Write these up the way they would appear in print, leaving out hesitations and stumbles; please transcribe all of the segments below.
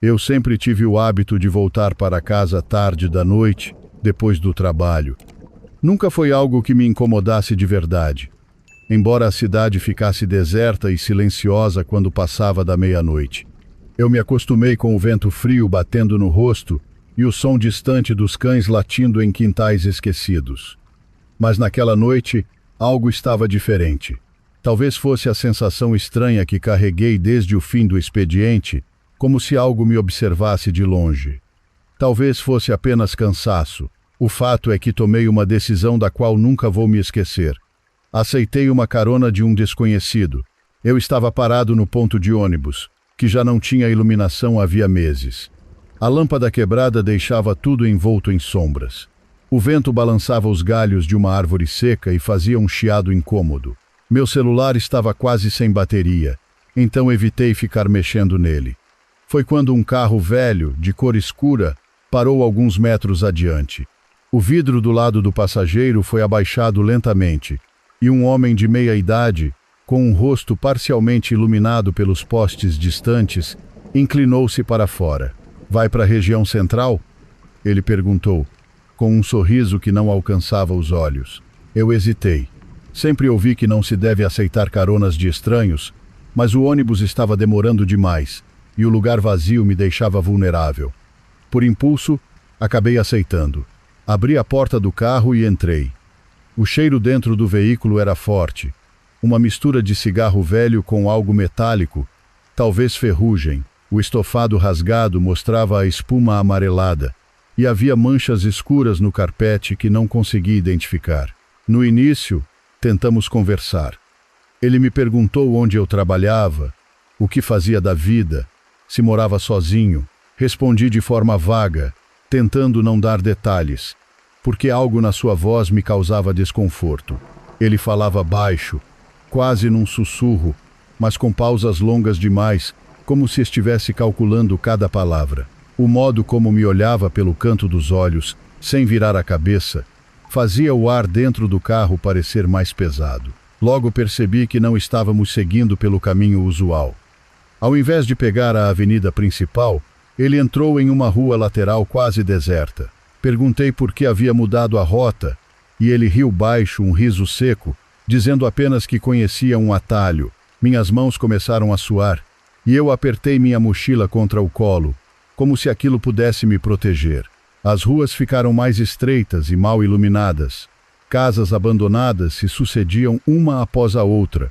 Eu sempre tive o hábito de voltar para casa tarde da noite, depois do trabalho. Nunca foi algo que me incomodasse de verdade, embora a cidade ficasse deserta e silenciosa quando passava da meia-noite. Eu me acostumei com o vento frio batendo no rosto e o som distante dos cães latindo em quintais esquecidos. Mas naquela noite, algo estava diferente. Talvez fosse a sensação estranha que carreguei desde o fim do expediente, como se algo me observasse de longe. Talvez fosse apenas cansaço. O fato é que tomei uma decisão da qual nunca vou me esquecer. Aceitei uma carona de um desconhecido. Eu estava parado no ponto de ônibus, que já não tinha iluminação havia meses. A lâmpada quebrada deixava tudo envolto em sombras. O vento balançava os galhos de uma árvore seca e fazia um chiado incômodo. Meu celular estava quase sem bateria, então evitei ficar mexendo nele. Foi quando um carro velho, de cor escura, parou alguns metros adiante. O vidro do lado do passageiro foi abaixado lentamente, e um homem de meia idade, com um rosto parcialmente iluminado pelos postes distantes, inclinou-se para fora. "Vai para a região central?" Ele perguntou, com um sorriso que não alcançava os olhos. Eu hesitei. Sempre ouvi que não se deve aceitar caronas de estranhos, mas o ônibus estava demorando demais, e o lugar vazio me deixava vulnerável. Por impulso, acabei aceitando. Abri a porta do carro e entrei. O cheiro dentro do veículo era forte, uma mistura de cigarro velho com algo metálico, talvez ferrugem. O estofado rasgado mostrava a espuma amarelada, e havia manchas escuras no carpete que não consegui identificar. No início, tentamos conversar. Ele me perguntou onde eu trabalhava, o que fazia da vida, se morava sozinho. Respondi de forma vaga, tentando não dar detalhes, porque algo na sua voz me causava desconforto. Ele falava baixo, quase num sussurro, mas com pausas longas demais, como se estivesse calculando cada palavra. O modo como me olhava pelo canto dos olhos, sem virar a cabeça, fazia o ar dentro do carro parecer mais pesado. Logo percebi que não estávamos seguindo pelo caminho usual. Ao invés de pegar a avenida principal, ele entrou em uma rua lateral quase deserta. Perguntei por que havia mudado a rota, e ele riu baixo, um riso seco, dizendo apenas que conhecia um atalho. Minhas mãos começaram a suar, e eu apertei minha mochila contra o colo, como se aquilo pudesse me proteger. As ruas ficaram mais estreitas e mal iluminadas. Casas abandonadas se sucediam uma após a outra,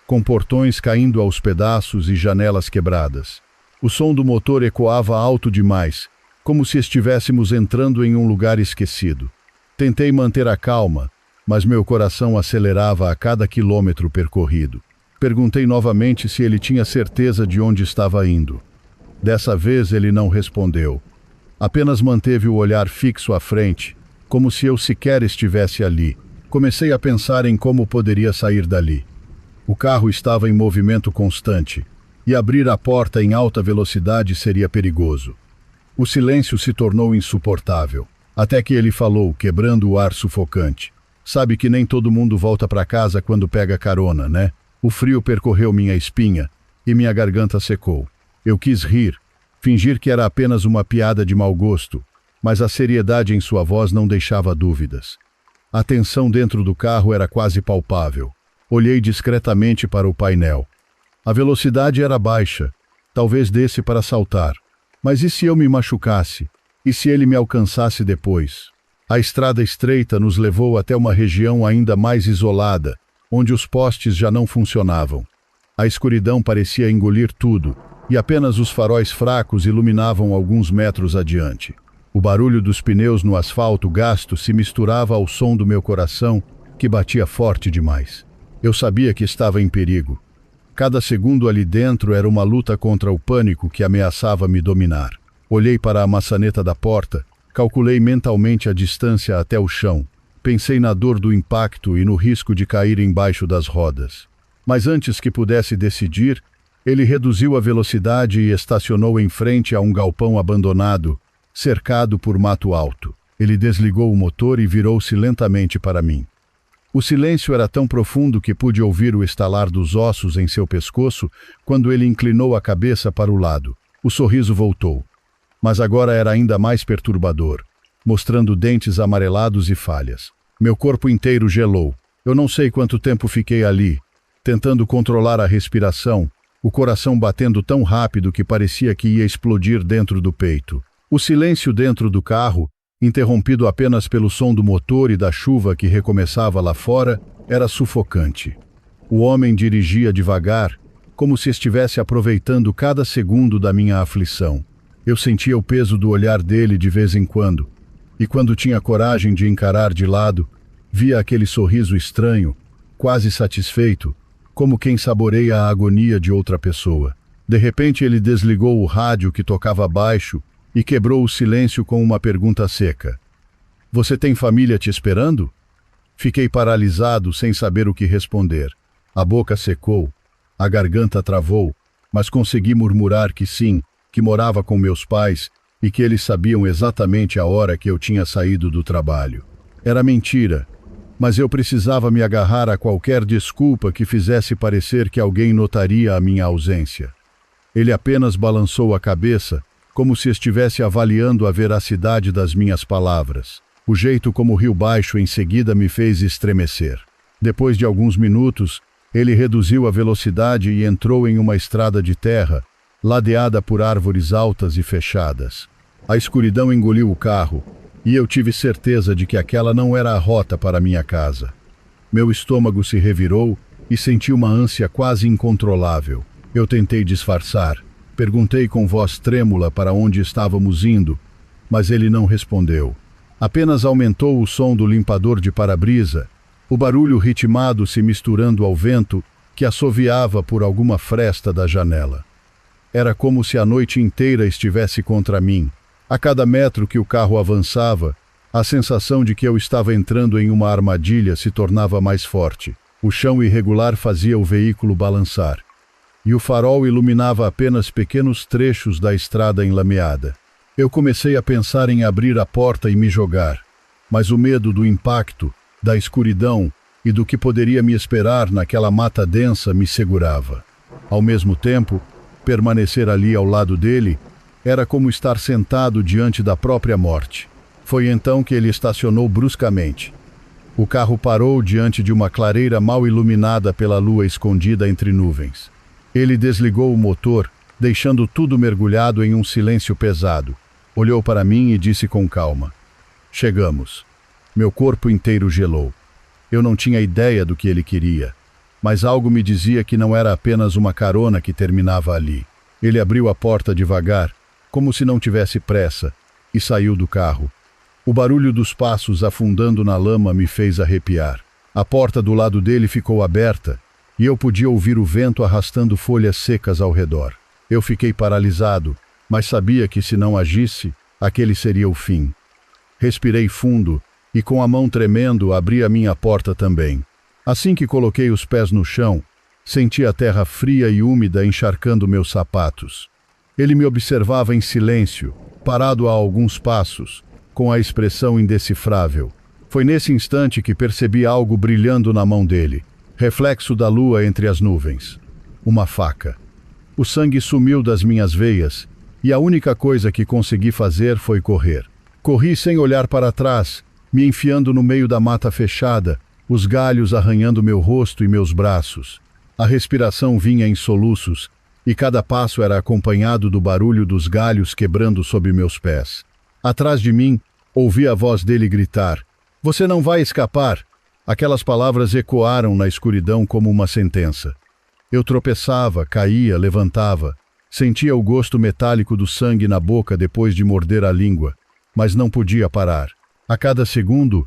com portões caindo aos pedaços e janelas quebradas. O som do motor ecoava alto demais, como se estivéssemos entrando em um lugar esquecido. Tentei manter a calma, mas meu coração acelerava a cada quilômetro percorrido. Perguntei novamente se ele tinha certeza de onde estava indo. Dessa vez ele não respondeu. Apenas manteve o olhar fixo à frente, como se eu sequer estivesse ali. Comecei a pensar em como poderia sair dali. O carro estava em movimento constante, e abrir a porta em alta velocidade seria perigoso. O silêncio se tornou insuportável, até que ele falou, quebrando o ar sufocante. "Sabe que nem todo mundo volta para casa quando pega carona, né?" O frio percorreu minha espinha, e minha garganta secou. Eu quis rir, fingir que era apenas uma piada de mau gosto, mas a seriedade em sua voz não deixava dúvidas. A tensão dentro do carro era quase palpável. Olhei discretamente para o painel. A velocidade era baixa, talvez desse para saltar. Mas e se eu me machucasse? E se ele me alcançasse depois? A estrada estreita nos levou até uma região ainda mais isolada, onde os postes já não funcionavam. A escuridão parecia engolir tudo, e apenas os faróis fracos iluminavam alguns metros adiante. O barulho dos pneus no asfalto gasto se misturava ao som do meu coração, que batia forte demais. Eu sabia que estava em perigo. Cada segundo ali dentro era uma luta contra o pânico que ameaçava me dominar. Olhei para a maçaneta da porta, calculei mentalmente a distância até o chão. Pensei na dor do impacto e no risco de cair embaixo das rodas. Mas antes que pudesse decidir, ele reduziu a velocidade e estacionou em frente a um galpão abandonado, cercado por mato alto. Ele desligou o motor e virou-se lentamente para mim. O silêncio era tão profundo que pude ouvir o estalar dos ossos em seu pescoço quando ele inclinou a cabeça para o lado. O sorriso voltou, mas agora era ainda mais perturbador, mostrando dentes amarelados e falhas. Meu corpo inteiro gelou. Eu não sei quanto tempo fiquei ali, tentando controlar a respiração, o coração batendo tão rápido que parecia que ia explodir dentro do peito. O silêncio dentro do carro, interrompido apenas pelo som do motor e da chuva que recomeçava lá fora, era sufocante. O homem dirigia devagar, como se estivesse aproveitando cada segundo da minha aflição. Eu sentia o peso do olhar dele de vez em quando, e quando tinha coragem de encarar de lado, via aquele sorriso estranho, quase satisfeito, como quem saboreia a agonia de outra pessoa. De repente ele desligou o rádio que tocava baixo e quebrou o silêncio com uma pergunta seca. Você tem família te esperando? Fiquei paralisado, sem saber o que responder. A boca secou, a garganta travou, mas consegui murmurar que sim, que morava com meus pais e que eles sabiam exatamente a hora que eu tinha saído do trabalho. Era mentira, mas eu precisava me agarrar a qualquer desculpa que fizesse parecer que alguém notaria a minha ausência. Ele apenas balançou a cabeça, como se estivesse avaliando a veracidade das minhas palavras. O jeito como riu baixo em seguida me fez estremecer. Depois de alguns minutos, ele reduziu a velocidade e entrou em uma estrada de terra, ladeada por árvores altas e fechadas. A escuridão engoliu o carro, e eu tive certeza de que aquela não era a rota para minha casa. Meu estômago se revirou e senti uma ânsia quase incontrolável. Eu tentei disfarçar. Perguntei com voz trêmula para onde estávamos indo, mas ele não respondeu. Apenas aumentou o som do limpador de para-brisa, o barulho ritmado se misturando ao vento que assoviava por alguma fresta da janela. Era como se a noite inteira estivesse contra mim. A cada metro que o carro avançava, a sensação de que eu estava entrando em uma armadilha se tornava mais forte. O chão irregular fazia o veículo balançar, e o farol iluminava apenas pequenos trechos da estrada enlameada. Eu comecei a pensar em abrir a porta e me jogar, mas o medo do impacto, da escuridão e do que poderia me esperar naquela mata densa me segurava. Ao mesmo tempo, permanecer ali ao lado dele era como estar sentado diante da própria morte. Foi então que ele estacionou bruscamente. O carro parou diante de uma clareira mal iluminada pela lua escondida entre nuvens. Ele desligou o motor, deixando tudo mergulhado em um silêncio pesado. Olhou para mim e disse com calma: Chegamos. Meu corpo inteiro gelou. Eu não tinha ideia do que ele queria, mas algo me dizia que não era apenas uma carona que terminava ali. Ele abriu a porta devagar, como se não tivesse pressa, e saiu do carro. O barulho dos passos afundando na lama me fez arrepiar. A porta do lado dele ficou aberta, e eu podia ouvir o vento arrastando folhas secas ao redor. Eu fiquei paralisado, mas sabia que se não agisse, aquele seria o fim. Respirei fundo e com a mão tremendo abri a minha porta também. Assim que coloquei os pés no chão, senti a terra fria e úmida encharcando meus sapatos. Ele me observava em silêncio, parado a alguns passos, com a expressão indecifrável. Foi nesse instante que percebi algo brilhando na mão dele, reflexo da lua entre as nuvens. Uma faca. O sangue sumiu das minhas veias, e a única coisa que consegui fazer foi correr. Corri sem olhar para trás, me enfiando no meio da mata fechada, os galhos arranhando meu rosto e meus braços. A respiração vinha em soluços, e cada passo era acompanhado do barulho dos galhos quebrando sob meus pés. Atrás de mim, ouvi a voz dele gritar: Você não vai escapar! Aquelas palavras ecoaram na escuridão como uma sentença. Eu tropeçava, caía, levantava. Sentia o gosto metálico do sangue na boca depois de morder a língua, mas não podia parar. A cada segundo,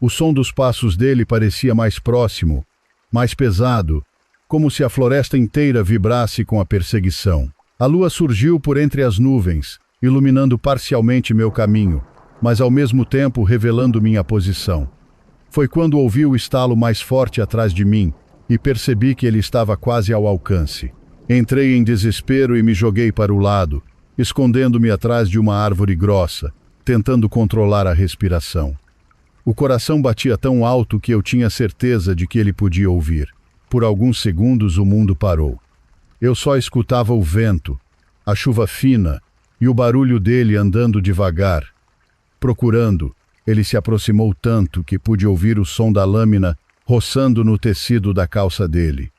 o som dos passos dele parecia mais próximo, mais pesado, como se a floresta inteira vibrasse com a perseguição. A lua surgiu por entre as nuvens, iluminando parcialmente meu caminho, mas ao mesmo tempo revelando minha posição. Foi quando ouvi o estalo mais forte atrás de mim e percebi que ele estava quase ao alcance. Entrei em desespero e me joguei para o lado, escondendo-me atrás de uma árvore grossa, tentando controlar a respiração. O coração batia tão alto que eu tinha certeza de que ele podia ouvir. Por alguns segundos o mundo parou. Eu só escutava o vento, a chuva fina e o barulho dele andando devagar. Procurando, ele se aproximou tanto que pude ouvir o som da lâmina roçando no tecido da calça dele.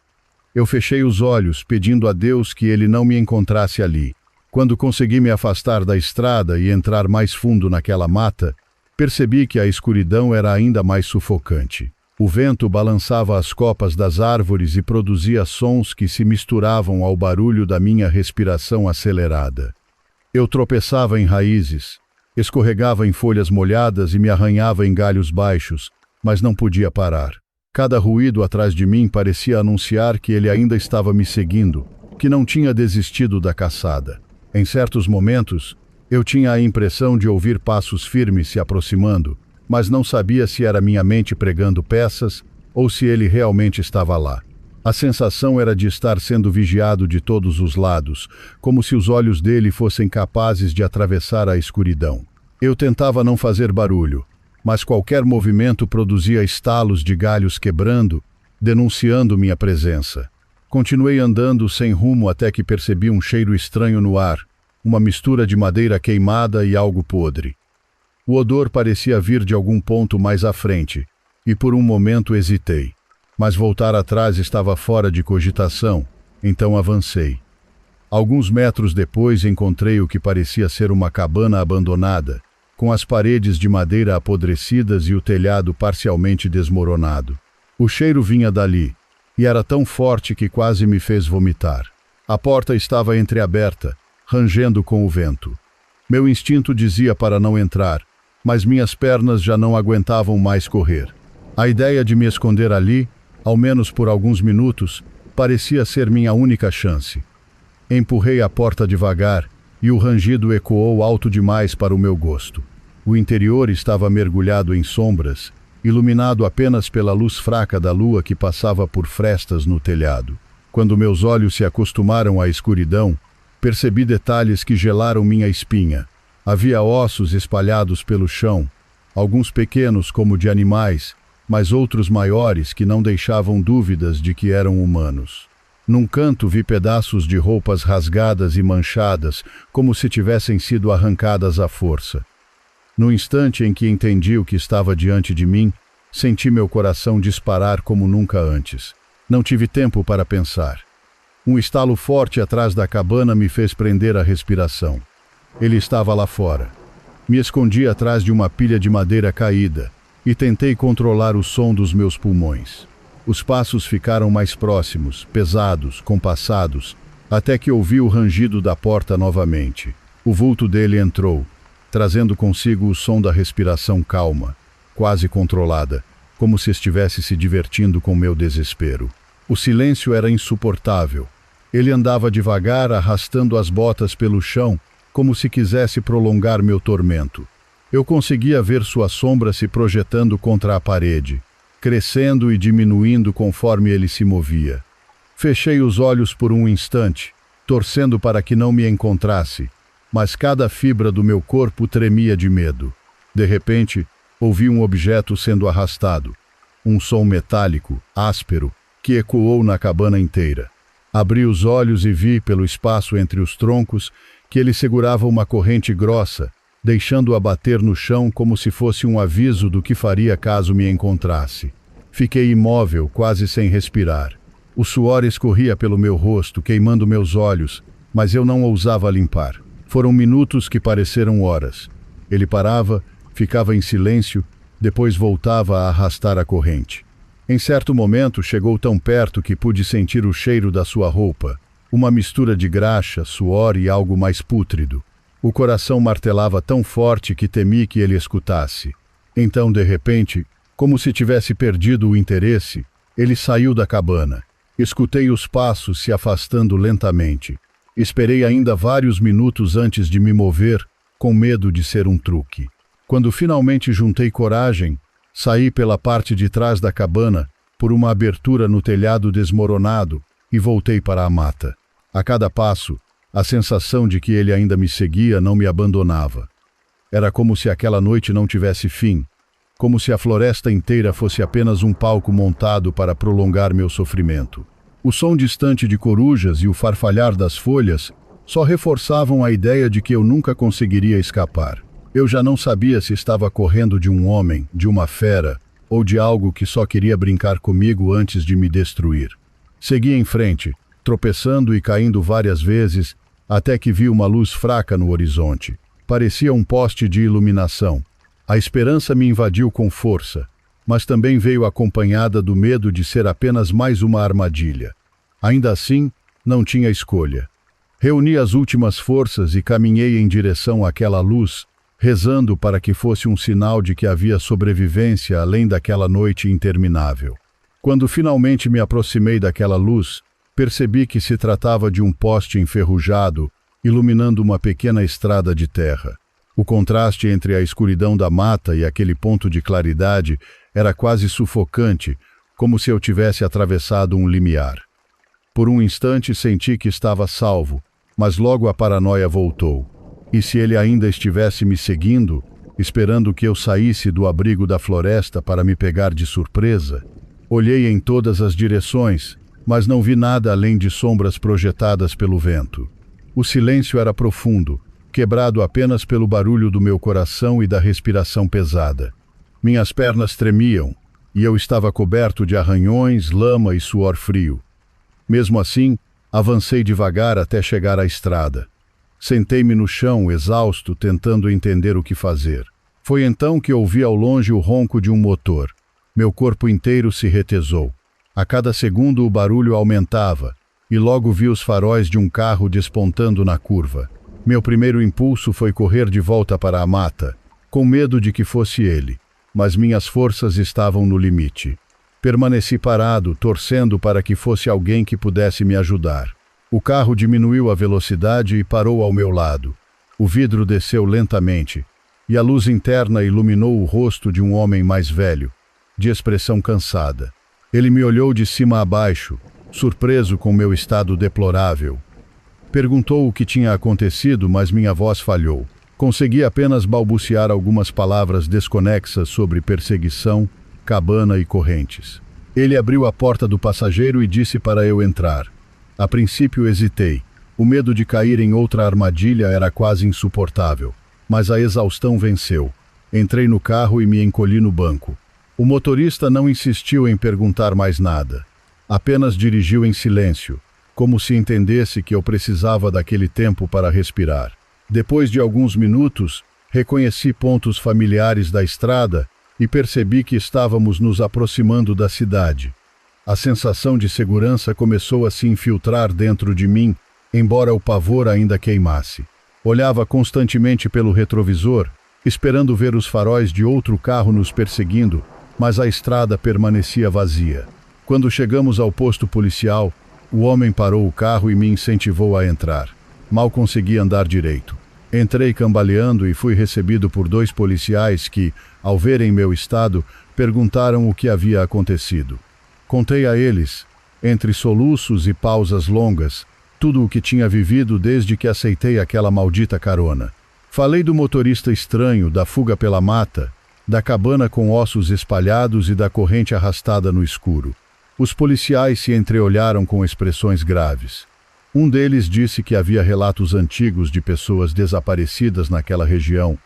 Eu fechei os olhos, pedindo a Deus que ele não me encontrasse ali. Quando consegui me afastar da estrada e entrar mais fundo naquela mata, percebi que a escuridão era ainda mais sufocante. O vento balançava as copas das árvores e produzia sons que se misturavam ao barulho da minha respiração acelerada. Eu tropeçava em raízes, escorregava em folhas molhadas e me arranhava em galhos baixos, mas não podia parar. Cada ruído atrás de mim parecia anunciar que ele ainda estava me seguindo, que não tinha desistido da caçada. Em certos momentos, eu tinha a impressão de ouvir passos firmes se aproximando, mas não sabia se era minha mente pregando peças ou se ele realmente estava lá. A sensação era de estar sendo vigiado de todos os lados, como se os olhos dele fossem capazes de atravessar a escuridão. Eu tentava não fazer barulho, mas qualquer movimento produzia estalos de galhos quebrando, denunciando minha presença. Continuei andando sem rumo até que percebi um cheiro estranho no ar, uma mistura de madeira queimada e algo podre. O odor parecia vir de algum ponto mais à frente, e por um momento hesitei. Mas voltar atrás estava fora de cogitação, então avancei. Alguns metros depois encontrei o que parecia ser uma cabana abandonada, com as paredes de madeira apodrecidas e o telhado parcialmente desmoronado. O cheiro vinha dali, e era tão forte que quase me fez vomitar. A porta estava entreaberta, rangendo com o vento. Meu instinto dizia para não entrar, mas minhas pernas já não aguentavam mais correr. A ideia de me esconder ali, ao menos por alguns minutos, parecia ser minha única chance. Empurrei a porta devagar e o rangido ecoou alto demais para o meu gosto. O interior estava mergulhado em sombras, iluminado apenas pela luz fraca da lua que passava por frestas no telhado. Quando meus olhos se acostumaram à escuridão, percebi detalhes que gelaram minha espinha. Havia ossos espalhados pelo chão, alguns pequenos como de animais, mas outros maiores que não deixavam dúvidas de que eram humanos. Num canto vi pedaços de roupas rasgadas e manchadas, como se tivessem sido arrancadas à força. No instante em que entendi o que estava diante de mim, senti meu coração disparar como nunca antes. Não tive tempo para pensar. Um estalo forte atrás da cabana me fez prender a respiração. Ele estava lá fora. Me escondi atrás de uma pilha de madeira caída e tentei controlar o som dos meus pulmões. Os passos ficaram mais próximos, pesados, compassados, até que ouvi o rangido da porta novamente. O vulto dele entrou, trazendo consigo o som da respiração calma, quase controlada, como se estivesse se divertindo com meu desespero. O silêncio era insuportável. Ele andava devagar, arrastando as botas pelo chão, como se quisesse prolongar meu tormento. Eu conseguia ver sua sombra se projetando contra a parede, crescendo e diminuindo conforme ele se movia. Fechei os olhos por um instante, torcendo para que não me encontrasse, mas cada fibra do meu corpo tremia de medo. De repente, ouvi um objeto sendo arrastado, um som metálico, áspero, que ecoou na cabana inteira. Abri os olhos e vi, pelo espaço entre os troncos, que ele segurava uma corrente grossa, deixando-a bater no chão como se fosse um aviso do que faria caso me encontrasse. Fiquei imóvel, quase sem respirar. O suor escorria pelo meu rosto, queimando meus olhos, mas eu não ousava limpar. Foram minutos que pareceram horas. Ele parava, ficava em silêncio, depois voltava a arrastar a corrente. Em certo momento chegou tão perto que pude sentir o cheiro da sua roupa, uma mistura de graxa, suor e algo mais pútrido. O coração martelava tão forte que temi que ele escutasse. Então, de repente, como se tivesse perdido o interesse, ele saiu da cabana. Escutei os passos se afastando lentamente. Esperei ainda vários minutos antes de me mover, com medo de ser um truque. Quando finalmente juntei coragem, saí pela parte de trás da cabana, por uma abertura no telhado desmoronado, e voltei para a mata. A cada passo, a sensação de que ele ainda me seguia não me abandonava. Era como se aquela noite não tivesse fim, como se a floresta inteira fosse apenas um palco montado para prolongar meu sofrimento. O som distante de corujas e o farfalhar das folhas só reforçavam a ideia de que eu nunca conseguiria escapar. Eu já não sabia se estava correndo de um homem, de uma fera, ou de algo que só queria brincar comigo antes de me destruir. Segui em frente, tropeçando e caindo várias vezes, até que vi uma luz fraca no horizonte. Parecia um poste de iluminação. A esperança me invadiu com força, mas também veio acompanhada do medo de ser apenas mais uma armadilha. Ainda assim, não tinha escolha. Reuni as últimas forças e caminhei em direção àquela luz, rezando para que fosse um sinal de que havia sobrevivência além daquela noite interminável. Quando finalmente me aproximei daquela luz, percebi que se tratava de um poste enferrujado, iluminando uma pequena estrada de terra. O contraste entre a escuridão da mata e aquele ponto de claridade era quase sufocante, como se eu tivesse atravessado um limiar. Por um instante senti que estava salvo, mas logo a paranoia voltou. E se ele ainda estivesse me seguindo, esperando que eu saísse do abrigo da floresta para me pegar de surpresa? Olhei em todas as direções, mas não vi nada além de sombras projetadas pelo vento. O silêncio era profundo, quebrado apenas pelo barulho do meu coração e da respiração pesada. Minhas pernas tremiam, e eu estava coberto de arranhões, lama e suor frio. Mesmo assim, avancei devagar até chegar à estrada. Sentei-me no chão, exausto, tentando entender o que fazer. Foi então que ouvi ao longe o ronco de um motor. Meu corpo inteiro se retesou. A cada segundo o barulho aumentava, e logo vi os faróis de um carro despontando na curva. Meu primeiro impulso foi correr de volta para a mata, com medo de que fosse ele, mas minhas forças estavam no limite. Permaneci parado, torcendo para que fosse alguém que pudesse me ajudar. O carro diminuiu a velocidade e parou ao meu lado. O vidro desceu lentamente, e a luz interna iluminou o rosto de um homem mais velho, de expressão cansada. Ele me olhou de cima a baixo, surpreso com meu estado deplorável. Perguntou o que tinha acontecido, mas minha voz falhou. Consegui apenas balbuciar algumas palavras desconexas sobre perseguição, cabana e correntes. Ele abriu a porta do passageiro e disse para eu entrar. A princípio hesitei. O medo de cair em outra armadilha era quase insuportável, mas a exaustão venceu. Entrei no carro e me encolhi no banco. O motorista não insistiu em perguntar mais nada. Apenas dirigiu em silêncio, como se entendesse que eu precisava daquele tempo para respirar. Depois de alguns minutos, reconheci pontos familiares da estrada e percebi que estávamos nos aproximando da cidade. A sensação de segurança começou a se infiltrar dentro de mim, embora o pavor ainda queimasse. Olhava constantemente pelo retrovisor, esperando ver os faróis de outro carro nos perseguindo, mas a estrada permanecia vazia. Quando chegamos ao posto policial, o homem parou o carro e me incentivou a entrar. Mal consegui andar direito. Entrei cambaleando e fui recebido por 2 policiais que, ao verem meu estado, perguntaram o que havia acontecido. Contei a eles, entre soluços e pausas longas, tudo o que tinha vivido desde que aceitei aquela maldita carona. Falei do motorista estranho, da fuga pela mata, da cabana com ossos espalhados e da corrente arrastada no escuro. Os policiais se entreolharam com expressões graves. Um deles disse que havia relatos antigos de pessoas desaparecidas naquela região,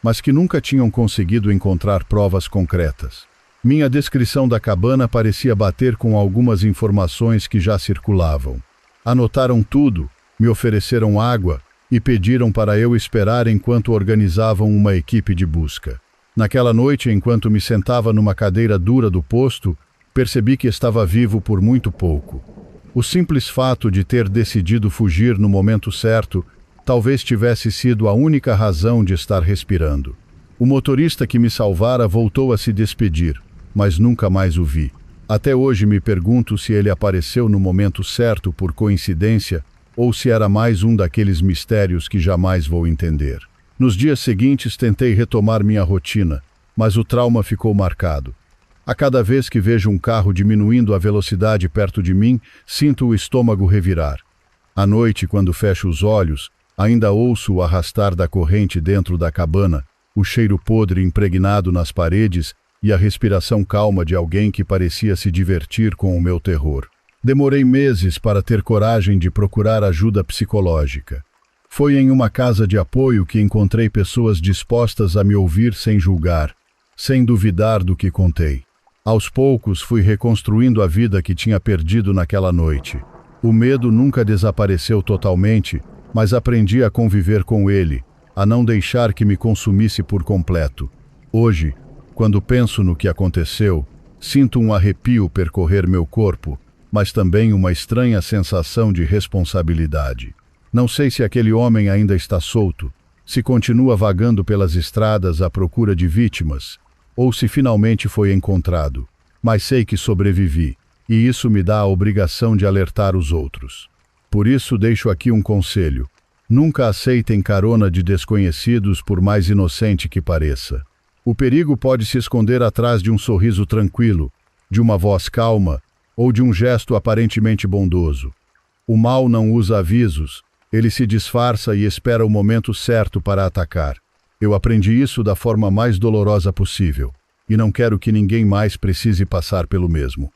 mas que nunca tinham conseguido encontrar provas concretas. Minha descrição da cabana parecia bater com algumas informações que já circulavam. Anotaram tudo, me ofereceram água e pediram para eu esperar enquanto organizavam uma equipe de busca. Naquela noite, enquanto me sentava numa cadeira dura do posto, percebi que estava vivo por muito pouco. O simples fato de ter decidido fugir no momento certo talvez tivesse sido a única razão de estar respirando. O motorista que me salvara voltou a se despedir, mas nunca mais o vi. Até hoje me pergunto se ele apareceu no momento certo por coincidência ou se era mais um daqueles mistérios que jamais vou entender. Nos dias seguintes tentei retomar minha rotina, mas o trauma ficou marcado. A cada vez que vejo um carro diminuindo a velocidade perto de mim, sinto o estômago revirar. À noite, quando fecho os olhos, ainda ouço o arrastar da corrente dentro da cabana, o cheiro podre impregnado nas paredes e a respiração calma de alguém que parecia se divertir com o meu terror. Demorei meses para ter coragem de procurar ajuda psicológica. Foi em uma casa de apoio que encontrei pessoas dispostas a me ouvir sem julgar, sem duvidar do que contei. Aos poucos fui reconstruindo a vida que tinha perdido naquela noite. O medo nunca desapareceu totalmente, mas aprendi a conviver com ele, a não deixar que me consumisse por completo. Hoje, quando penso no que aconteceu, sinto um arrepio percorrer meu corpo, mas também uma estranha sensação de responsabilidade. Não sei se aquele homem ainda está solto, se continua vagando pelas estradas à procura de vítimas, ou se finalmente foi encontrado, mas sei que sobrevivi, e isso me dá a obrigação de alertar os outros. Por isso deixo aqui um conselho: nunca aceitem carona de desconhecidos, por mais inocente que pareça. O perigo pode se esconder atrás de um sorriso tranquilo, de uma voz calma ou de um gesto aparentemente bondoso. O mal não usa avisos, ele se disfarça e espera o momento certo para atacar. Eu aprendi isso da forma mais dolorosa possível, e não quero que ninguém mais precise passar pelo mesmo.